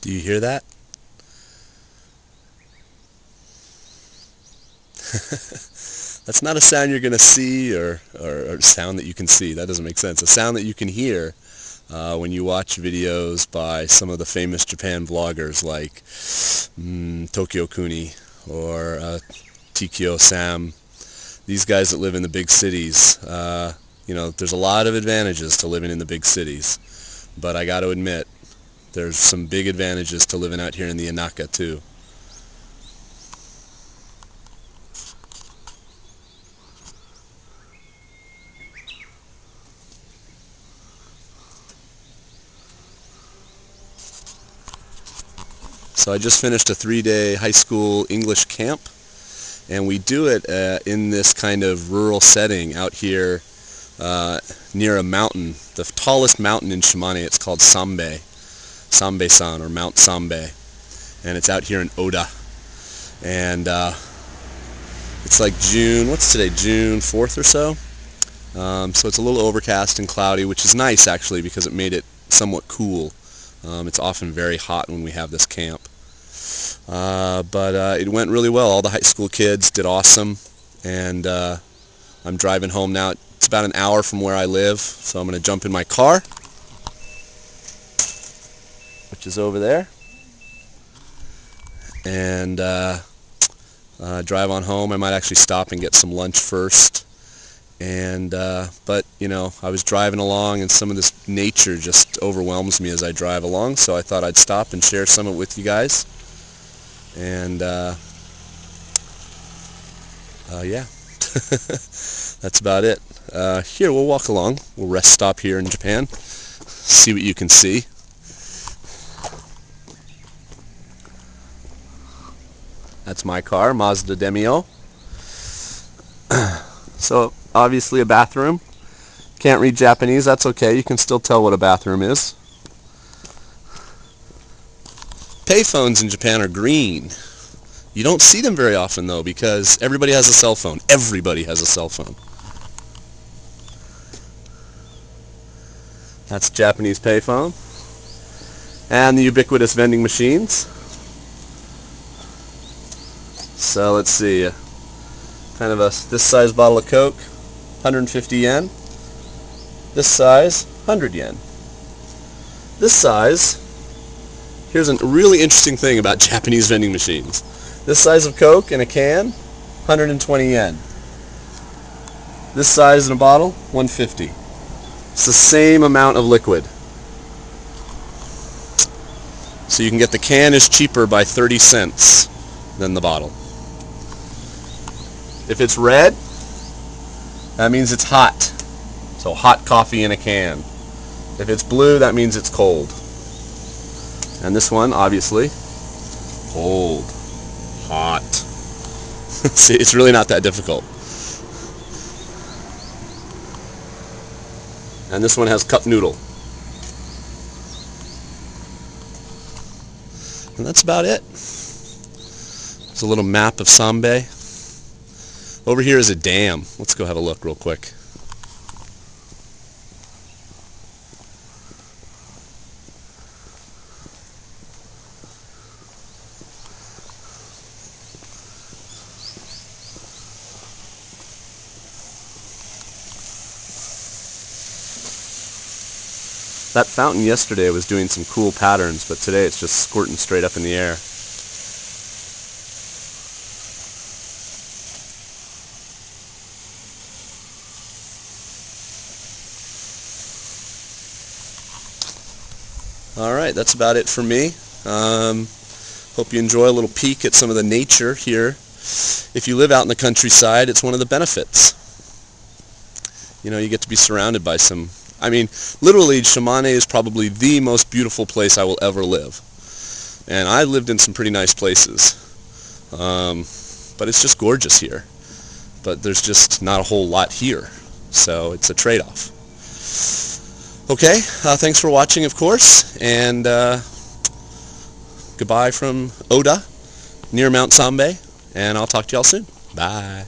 Do you hear that? That's not a sound you're going to see or a sound that you can see. That doesn't make sense. A sound that you can hear when you watch videos by some of the famous Japan vloggers like Tokyo Kuni or Tikio Sam. These guys that live in the big cities, there's a lot of advantages to living in the big cities. But I got to admit, there's some big advantages to living out here in the inaka too. So I just finished a 3-day high school English camp, and we do it in this kind of rural setting out here near a mountain, the tallest mountain in Shimane. It's called Sanbe, Sanbe-san, or Mt Sanbe, and it's out here in Oda. And it's like June, what's today, June 4th or so? So it's a little overcast and cloudy, which is nice actually because it made it somewhat cool. It's often very hot when we have this camp. But it went really well. All the high school kids did awesome, and I'm driving home now. It's about an hour from where I live, so I'm going to jump in my car, which is over there, and drive on home. I might actually stop and get some lunch first. But I was driving along, and some of this nature just overwhelms me as I drive along, so I thought I'd stop and share some of it with you guys. And yeah, that's about it. Here, we'll walk along. We'll rest stop here in Japan, see what you can see. That's my car, Mazda Demio. So obviously a bathroom. Can't read Japanese, that's okay. You can still tell what a bathroom is. Payphones in Japan are green. You don't see them very often though, because everybody has a cell phone. Everybody has a cell phone. That's a Japanese payphone. And the ubiquitous vending machines. So let's see. Kind of this size bottle of Coke, 150 yen. This size, 100 yen. This size, here's a really interesting thing about Japanese vending machines. This size of Coke in a can, 120 yen. This size in a bottle, 150. It's the same amount of liquid. So you can get the can is cheaper by 30 cents than the bottle. If it's red, that means it's hot. So hot coffee in a can. If it's blue, that means it's cold. And this one, obviously, cold, hot. See, it's really not that difficult. And this one has cup noodle. And that's about it. It's a little map of Sanbe. Over here is a dam. Let's go have a look real quick. That fountain yesterday was doing some cool patterns, but today it's just squirting straight up in the air. Alright, that's about it for me. Hope you enjoy a little peek at some of the nature here. If you live out in the countryside, it's one of the benefits. You get to be surrounded by some... literally, Shimane is probably the most beautiful place I will ever live. And I lived in some pretty nice places. But it's just gorgeous here. But there's just not a whole lot here. So it's a trade-off. Okay, thanks for watching, of course. And goodbye from Oda, near Mt Sanbe. And I'll talk to y'all soon. Bye.